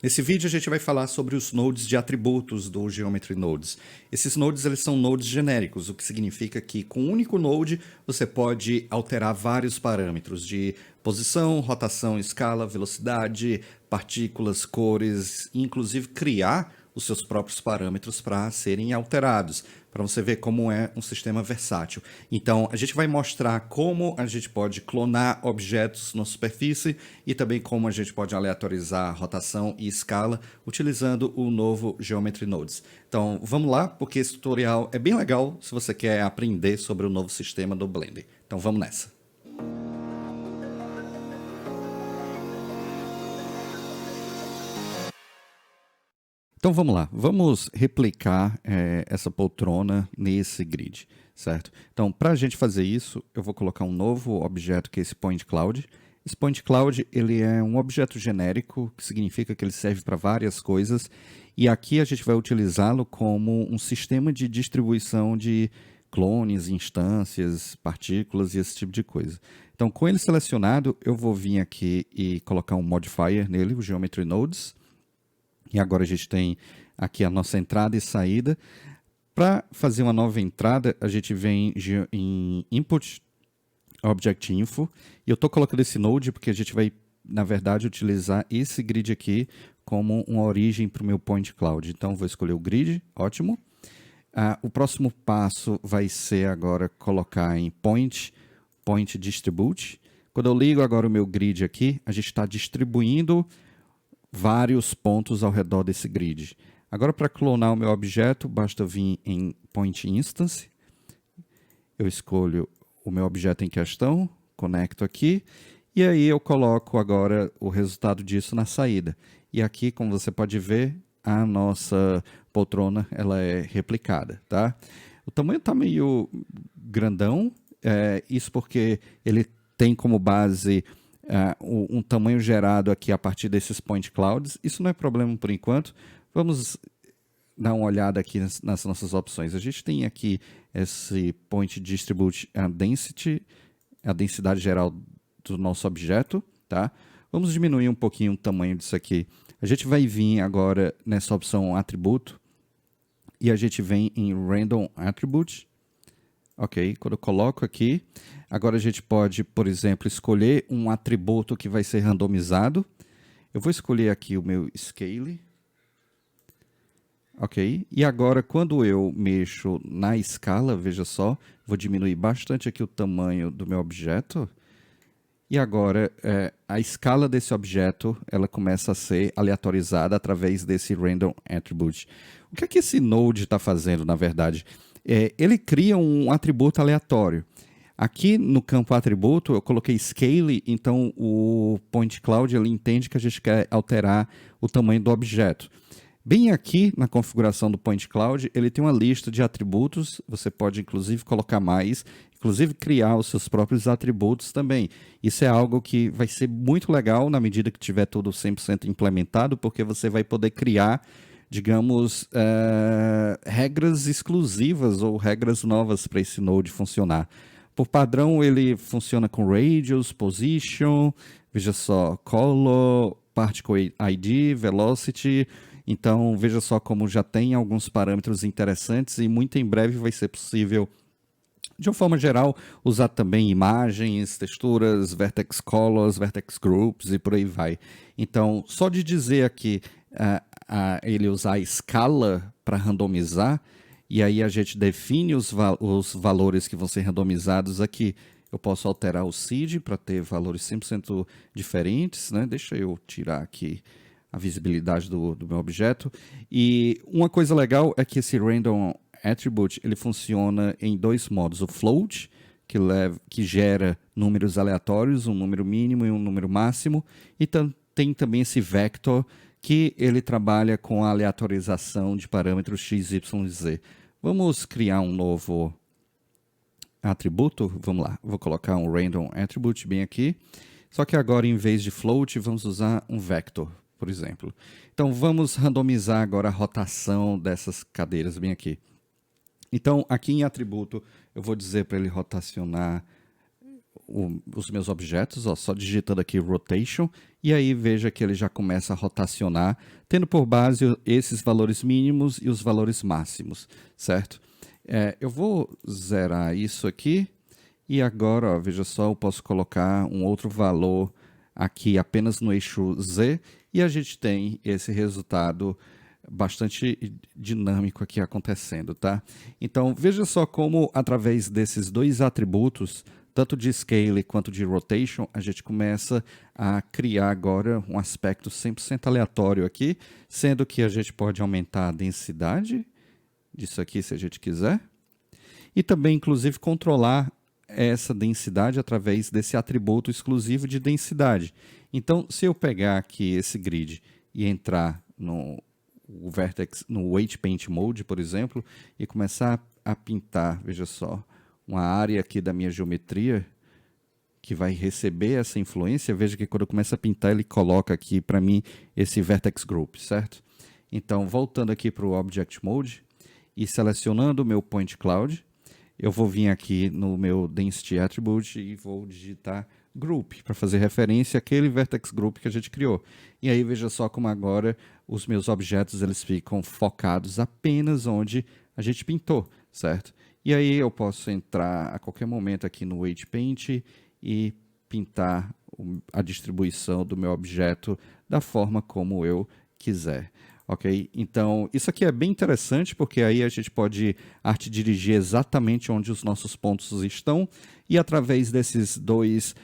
Nesse vídeo a gente vai falar sobre os nodes de atributos do Geometry Nodes. Esses nodes eles são nodes genéricos, o que significa que com um único node você pode alterar vários parâmetros de posição, rotação, escala, velocidade, partículas, cores, e inclusive criar os seus próprios parâmetros para serem alterados, para você ver como é um sistema versátil. Então, a gente vai mostrar como a gente pode clonar objetos na superfície e também como a gente pode aleatorizar a rotação e escala utilizando o novo Geometry Nodes. Então, vamos lá, porque esse tutorial é bem legal se você quer aprender sobre o novo sistema do Blender. Então, vamos nessa. Então vamos lá, vamos replicar essa poltrona nesse grid, certo? Então para a gente fazer isso, eu vou colocar um novo objeto que é esse Point Cloud. Esse Point Cloud ele é um objeto genérico, que significa que ele serve para várias coisas, e aqui a gente vai utilizá-lo como um sistema de distribuição de clones, instâncias, partículas e esse tipo de coisa. Então com ele selecionado, eu vou vir aqui e colocar um modifier nele, o Geometry Nodes. E agora a gente tem aqui a nossa entrada e saída. Para fazer uma nova entrada, a gente vem em Input Object Info. E eu estou colocando esse node porque a gente vai, na verdade, utilizar esse grid aqui como uma origem para o meu Point Cloud. Então, vou escolher o grid, ótimo. O próximo passo vai ser agora colocar em Point Distribute. Quando eu ligo agora o meu grid aqui, a gente está distribuindo vários pontos ao redor desse grid. Agora, para clonar o meu objeto, basta vir em Point Instance. Eu escolho o meu objeto em questão, conecto aqui, e aí eu coloco agora o resultado disso na saída. E aqui, como você pode ver, a nossa poltrona ela é replicada, tá? O tamanho está meio grandão, isso porque ele tem como base um tamanho gerado aqui a partir desses point clouds. Isso não é problema por enquanto. Vamos dar uma olhada aqui nas nossas opções. A gente tem aqui esse point distribute density, a densidade geral do nosso objeto, tá? Vamos diminuir um pouquinho o tamanho disso aqui. A gente vai vir agora nessa opção atributo e a gente vem em random attribute. Ok, quando eu coloco aqui, agora a gente pode, por exemplo, escolher um atributo que vai ser randomizado. Eu vou escolher aqui o meu scale. Ok, e agora quando eu mexo na escala, veja só, vou diminuir bastante aqui o tamanho do meu objeto. E agora a escala desse objeto ela começa a ser aleatorizada através desse random attribute. O que é que esse node está fazendo, na verdade? Ele cria um atributo aleatório. Aqui no campo atributo eu coloquei scale, então o point cloud ele entende que a gente quer alterar o tamanho do objeto. Bem aqui na configuração do point cloud ele tem uma lista de atributos, você pode inclusive colocar mais, inclusive criar os seus próprios atributos também. Isso é algo que vai ser muito legal na medida que tiver tudo 100% implementado, porque você vai poder criar, digamos, regras exclusivas ou regras novas para esse node funcionar. Por padrão, ele funciona com radius, position, veja só, color, particle ID, velocity. Então, veja só como já tem alguns parâmetros interessantes e muito em breve vai ser possível, de uma forma geral, usar também imagens, texturas, vertex colors, vertex groups e por aí vai. Então, só de dizer aqui ele usar a escala para randomizar, e aí a gente define os valores que vão ser randomizados aqui. Eu posso alterar o seed para ter valores 100% diferentes, né? Deixa eu tirar aqui a visibilidade do meu objeto. E uma coisa legal é que esse random attribute ele funciona em dois modos. O float, que gera números aleatórios, um número mínimo e um número máximo. E tem também esse vector, que ele trabalha com a aleatorização de parâmetros x, y e z. Vamos criar um novo atributo. Vamos lá, vou colocar um random attribute bem aqui. Só que agora, em vez de float, vamos usar um vector, por exemplo. Então, vamos randomizar agora a rotação dessas cadeiras bem aqui. Então, aqui em atributo, eu vou dizer para ele rotacionar os meus objetos, ó, só digitando aqui rotation, e aí veja que ele já começa a rotacionar, tendo por base esses valores mínimos e os valores máximos, certo? Eu vou zerar isso aqui, e agora, ó, veja só, eu posso colocar um outro valor aqui apenas no eixo Z, e a gente tem esse resultado bastante dinâmico aqui acontecendo, tá? Então, veja só como, através desses dois atributos, tanto de scale quanto de rotation, a gente começa a criar agora um aspecto 100% aleatório aqui, sendo que a gente pode aumentar a densidade disso aqui, se a gente quiser, e também, inclusive, controlar essa densidade através desse atributo exclusivo de densidade. Então, se eu pegar aqui esse grid e entrar no Vertex, no Weight Paint Mode, por exemplo, e começar a pintar, veja só, uma área aqui da minha geometria que vai receber essa influência, veja que quando eu começo a pintar, ele coloca aqui para mim esse Vertex Group, certo? Então, voltando aqui para o Object Mode e selecionando o meu Point Cloud, eu vou vir aqui no meu Density Attribute e vou digitar Group, para fazer referência àquele Vertex Group que a gente criou. E aí veja só como agora os meus objetos eles ficam focados apenas onde a gente pintou, certo? E aí eu posso entrar a qualquer momento aqui no Weight Paint e pintar a distribuição do meu objeto da forma como eu quiser. Ok? Então, isso aqui é bem interessante, porque aí a gente pode arte dirigir exatamente onde os nossos pontos estão, e através desses dois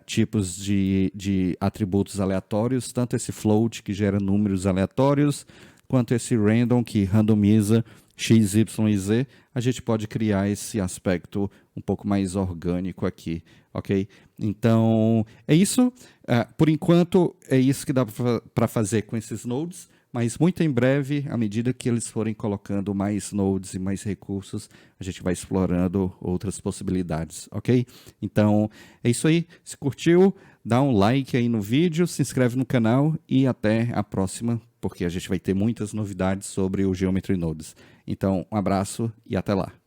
tipos de atributos aleatórios, tanto esse float, que gera números aleatórios, quanto esse random, que randomiza x, y e z, a gente pode criar esse aspecto um pouco mais orgânico aqui, ok? Então, é isso. Por enquanto, é isso que dá para fazer com esses nodes, mas muito em breve, à medida que eles forem colocando mais nodes e mais recursos, a gente vai explorando outras possibilidades, ok? Então, é isso aí. Se curtiu, dá um like aí no vídeo, se inscreve no canal e até a próxima, porque a gente vai ter muitas novidades sobre o Geometry Nodes. Então, um abraço e até lá.